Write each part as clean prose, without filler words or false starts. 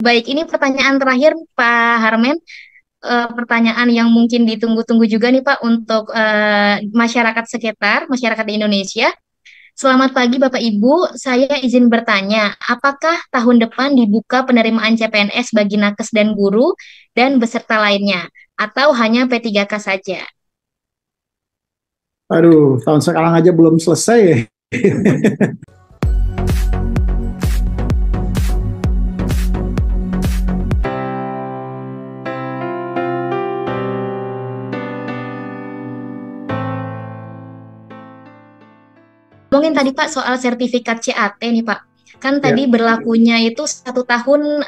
Baik, ini pertanyaan terakhir Pak Harmen. Pertanyaan yang mungkin ditunggu-tunggu juga nih Pak untuk masyarakat sekitar, masyarakat di Indonesia. Selamat pagi Bapak Ibu, saya izin bertanya, apakah tahun depan dibuka penerimaan CPNS bagi nakes dan guru dan beserta lainnya, atau hanya P3K saja? Aduh, tahun sekarang aja belum selesai ya. Mungkin tadi Pak soal sertifikat CAT nih Pak. Kan tadi Ya, berlakunya itu 1 tahun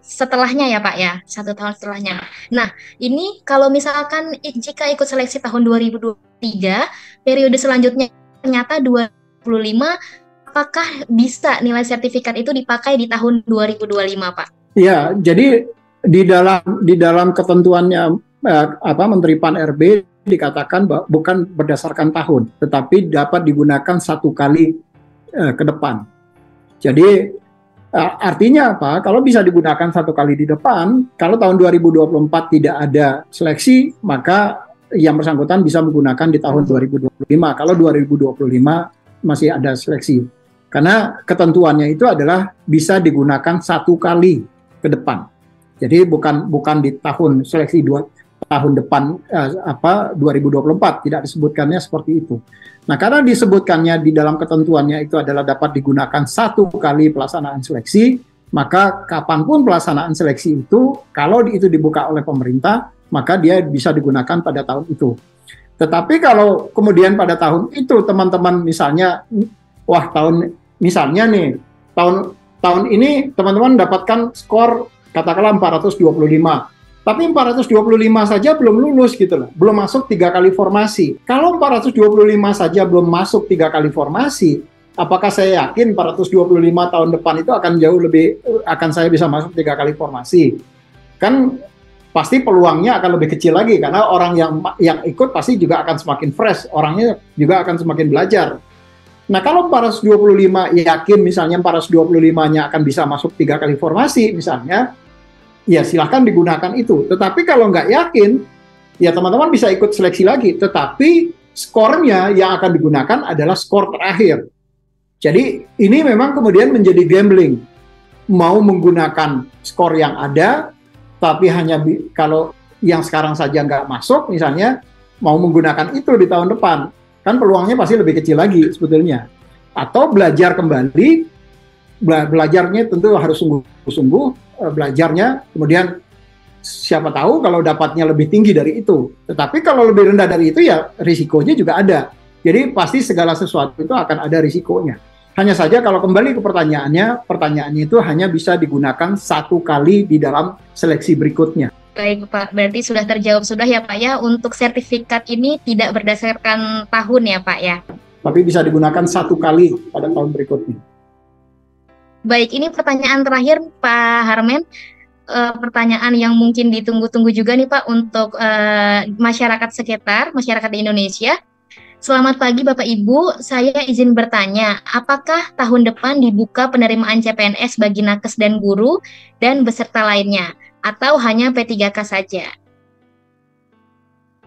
setelahnya ya Pak ya, 1 tahun setelahnya. Nah, ini kalau misalkan jika ikut seleksi tahun 2023, periode selanjutnya ternyata 2025, apakah bisa nilai sertifikat itu dipakai di tahun 2025 Pak? ya, jadi di dalam ketentuannya Menteri Pan RB dikatakan bahwa bukan berdasarkan tahun, tetapi dapat digunakan satu kali ke depan. Jadi artinya apa? Kalau bisa digunakan satu kali di depan, kalau tahun 2024 tidak ada seleksi, maka yang bersangkutan bisa menggunakan di tahun 2025. Kalau 2025 masih ada seleksi. Karena ketentuannya itu adalah bisa digunakan satu kali ke depan. Jadi bukan di tahun seleksi tahun depan 2024, tidak disebutkannya seperti itu. Nah, karena disebutkannya di dalam ketentuannya itu adalah dapat digunakan satu kali pelaksanaan seleksi, maka kapanpun pelaksanaan seleksi itu, kalau itu dibuka oleh pemerintah, maka dia bisa digunakan pada tahun itu. Tetapi kalau kemudian pada tahun itu teman-teman misalnya, misalnya nih, tahun ini teman-teman dapatkan skor katakanlah 425. Tapi 425 saja belum lulus gitu loh, belum masuk 3 kali formasi. Kalau 425 saja belum masuk 3 kali formasi, apakah saya yakin 425 tahun depan itu akan saya bisa masuk 3 kali formasi? Kan pasti peluangnya akan lebih kecil lagi karena orang yang ikut pasti juga akan semakin fresh, orangnya juga akan semakin belajar. Nah, kalau 425 yakin misalnya 425-nya akan bisa masuk 3 kali formasi misalnya, ya silahkan digunakan itu. Tetapi kalau nggak yakin, ya teman-teman bisa ikut seleksi lagi. Tetapi skornya yang akan digunakan adalah skor terakhir. Jadi ini memang kemudian menjadi gambling. Mau menggunakan skor yang ada, tapi hanya kalau yang sekarang saja nggak masuk, misalnya mau menggunakan itu di tahun depan, kan peluangnya pasti lebih kecil lagi sebetulnya. Atau belajar kembali, belajarnya tentu harus sungguh-sungguh, belajarnya, kemudian siapa tahu kalau dapatnya lebih tinggi dari itu. Tetapi kalau lebih rendah dari itu ya risikonya juga ada. Jadi pasti segala sesuatu itu akan ada risikonya. Hanya saja kalau kembali ke pertanyaannya itu hanya bisa digunakan satu kali di dalam seleksi berikutnya. Baik Pak, berarti sudah terjawab sudah ya Pak ya, untuk sertifikat ini tidak berdasarkan tahun ya Pak ya? Tapi bisa digunakan satu kali pada tahun berikutnya. Baik, ini pertanyaan terakhir Pak Harmen. Pertanyaan yang mungkin ditunggu-tunggu juga nih Pak untuk masyarakat sekitar, masyarakat di Indonesia. Selamat pagi Bapak Ibu, saya izin bertanya, apakah tahun depan dibuka penerimaan CPNS bagi nakes dan guru dan beserta lainnya, atau hanya P3K saja?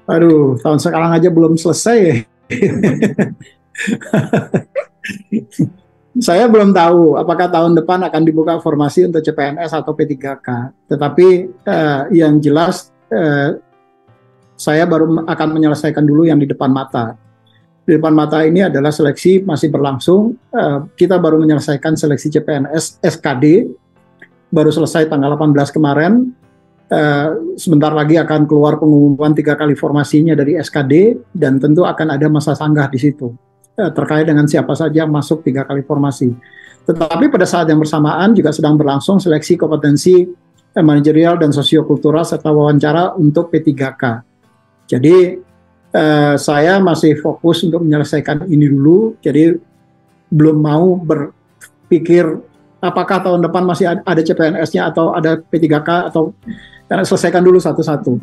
Aduh, tahun sekarang aja belum selesai ya. Saya belum tahu apakah tahun depan akan dibuka formasi untuk CPNS atau P3K. Tetapi yang jelas saya baru akan menyelesaikan dulu yang di depan mata. Di depan mata ini adalah seleksi masih berlangsung. Kita baru menyelesaikan seleksi CPNS SKD, baru selesai tanggal 18 kemarin. Sebentar lagi akan keluar pengumuman 3 kali formasinya dari SKD, dan tentu akan ada masa sanggah di situ terkait dengan siapa saja yang masuk 3 kali formasi. Tetapi pada saat yang bersamaan juga sedang berlangsung seleksi kompetensi manajerial dan sosiokultural serta wawancara untuk P3K. Jadi saya masih fokus untuk menyelesaikan ini dulu, jadi belum mau berpikir apakah tahun depan masih ada CPNS-nya atau ada P3K, atau karena selesaikan dulu satu-satu.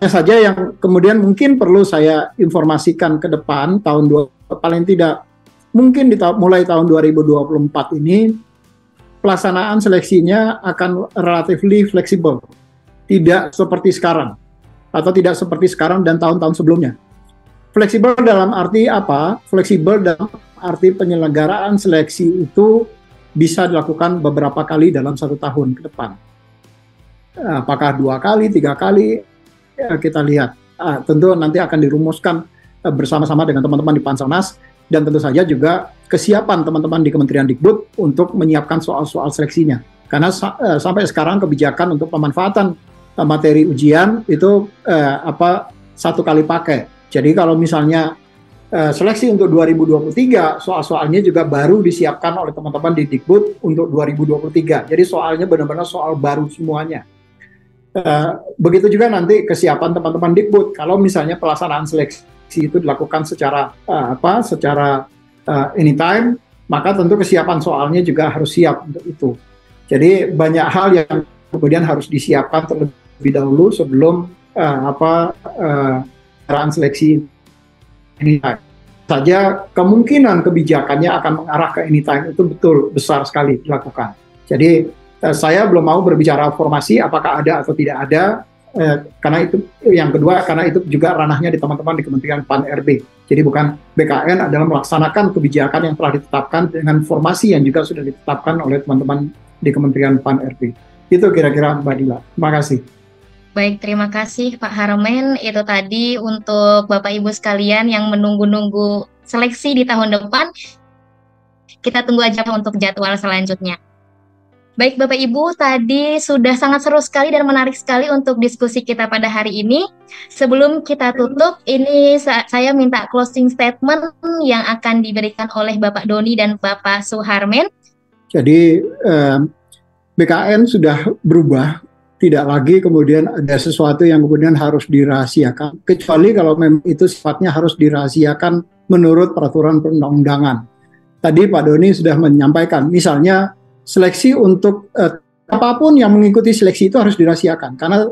Saja yang kemudian mungkin perlu saya informasikan ke depan paling tidak mungkin mulai tahun 2024 ini pelaksanaan seleksinya akan relatively fleksibel, tidak seperti sekarang atau tidak seperti sekarang dan tahun-tahun sebelumnya. Fleksibel dalam arti apa? Fleksibel dalam arti penyelenggaraan seleksi itu bisa dilakukan beberapa kali dalam 1 tahun ke depan. Apakah 2 kali, 3 kali, kita lihat. Tentu nanti akan dirumuskan bersama-sama dengan teman-teman di Panselnas, dan tentu saja juga kesiapan teman-teman di Kementerian Dikbud untuk menyiapkan soal-soal seleksinya. Karena sampai sekarang kebijakan untuk pemanfaatan materi ujian itu 1 kali pakai. Jadi kalau misalnya seleksi untuk 2023, soal-soalnya juga baru disiapkan oleh teman-teman di Dikbud untuk 2023. Jadi soalnya benar-benar soal baru semuanya. Begitu juga nanti kesiapan teman-teman Dikbud. Kalau misalnya pelaksanaan seleksi itu dilakukan secara anytime, maka tentu kesiapan soalnya juga harus siap untuk itu. Jadi banyak hal yang kemudian harus disiapkan terlebih dahulu sebelum seleksi anytime. Saja kemungkinan kebijakannya akan mengarah ke anytime itu betul besar sekali dilakukan. Jadi saya belum mau berbicara formasi apakah ada atau tidak ada, karena itu yang kedua, karena itu juga ranahnya di teman-teman di Kementerian Pan-RB. Jadi bukan BKN adalah melaksanakan kebijakan yang telah ditetapkan dengan formasi yang juga sudah ditetapkan oleh teman-teman di Kementerian Pan-RB. Itu kira-kira Mbak Dila. Terima kasih. Baik, terima kasih Pak Harmen. Itu tadi untuk Bapak Ibu sekalian yang menunggu-nunggu seleksi di tahun depan. Kita tunggu aja untuk jadwal selanjutnya. Baik Bapak Ibu, tadi sudah sangat seru sekali dan menarik sekali untuk diskusi kita pada hari ini. Sebelum kita tutup, ini saya minta closing statement yang akan diberikan oleh Bapak Doni dan Bapak Suharmen. Jadi BKN sudah berubah. Tidak lagi kemudian ada sesuatu yang kemudian harus dirahasiakan, kecuali kalau memang itu sifatnya harus dirahasiakan menurut peraturan perundang-undangan. Tadi Pak Doni sudah menyampaikan, misalnya seleksi untuk apapun yang mengikuti seleksi itu harus dirahasiakan, karena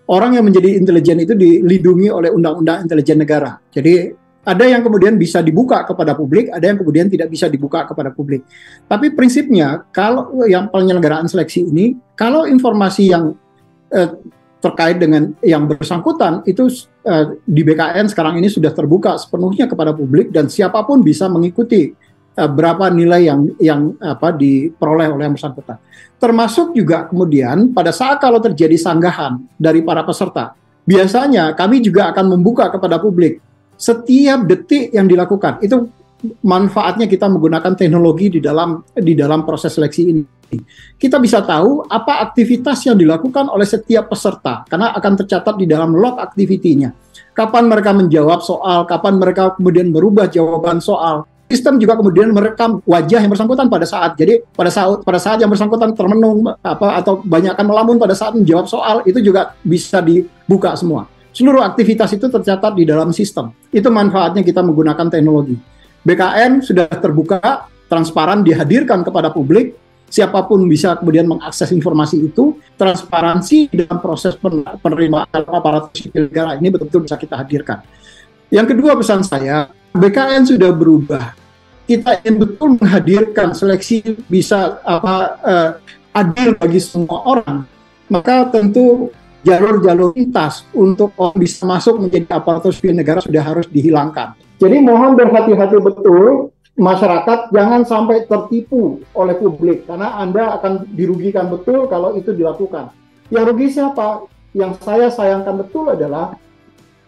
orang yang menjadi intelijen itu dilindungi oleh Undang-Undang Intelijen Negara. Jadi ada yang kemudian bisa dibuka kepada publik, ada yang kemudian tidak bisa dibuka kepada publik. Tapi prinsipnya, kalau yang penyelenggaraan seleksi ini, kalau informasi yang terkait dengan yang bersangkutan, itu di BKN sekarang ini sudah terbuka sepenuhnya kepada publik, dan siapapun bisa mengikuti berapa nilai yang diperoleh oleh yang bersangkutan. Termasuk juga kemudian pada saat kalau terjadi sanggahan dari para peserta, biasanya kami juga akan membuka kepada publik setiap detik yang dilakukan. Itu manfaatnya kita menggunakan teknologi di dalam proses seleksi ini. Kita bisa tahu apa aktivitas yang dilakukan oleh setiap peserta, karena akan tercatat di dalam log activity-nya. Kapan mereka menjawab soal, kapan mereka kemudian merubah jawaban soal. Sistem juga kemudian merekam wajah yang bersangkutan pada saat. Jadi pada saat yang bersangkutan termenung atau banyakkan melamun pada saat menjawab soal, itu juga bisa dibuka semua. Seluruh aktivitas itu tercatat di dalam sistem. Itu manfaatnya kita menggunakan teknologi. BKN sudah terbuka, transparan, dihadirkan kepada publik. Siapapun bisa kemudian mengakses informasi itu. Transparansi dalam proses penerimaan aparatur sipil negara ini betul-betul bisa kita hadirkan. Yang kedua, pesan saya, BKN sudah berubah. Kita ingin betul menghadirkan seleksi bisa adil bagi semua orang. Maka tentu jalur-jalur lintas untuk orang bisa masuk menjadi aparatur sipil negara sudah harus dihilangkan. Jadi mohon berhati-hati betul, masyarakat jangan sampai tertipu oleh publik, karena Anda akan dirugikan betul kalau itu dilakukan. Yang rugi siapa? Yang saya sayangkan betul adalah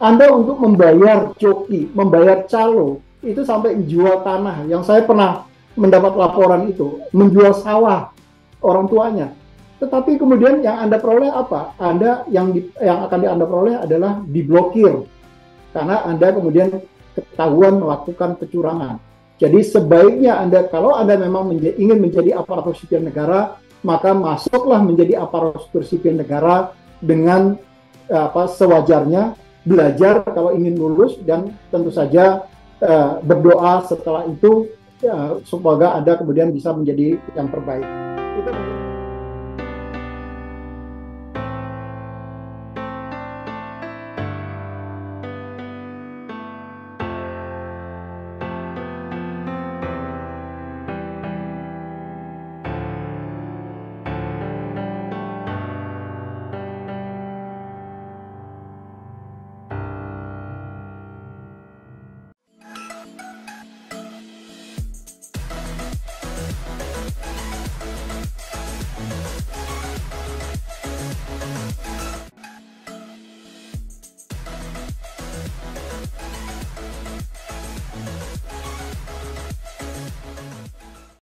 Anda untuk membayar joki, membayar calo, itu sampai menjual tanah. Yang saya pernah mendapat laporan itu, menjual sawah orang tuanya. Tetapi kemudian yang Anda peroleh apa? Yang akan Anda peroleh adalah diblokir. Karena Anda kemudian ketahuan melakukan kecurangan. Jadi sebaiknya kalau Anda memang ingin menjadi aparatur sipil negara, maka masuklah menjadi aparatur sipil negara dengan sewajarnya, belajar kalau ingin lulus, dan tentu saja berdoa setelah itu semoga Anda kemudian bisa menjadi yang terbaik. Itu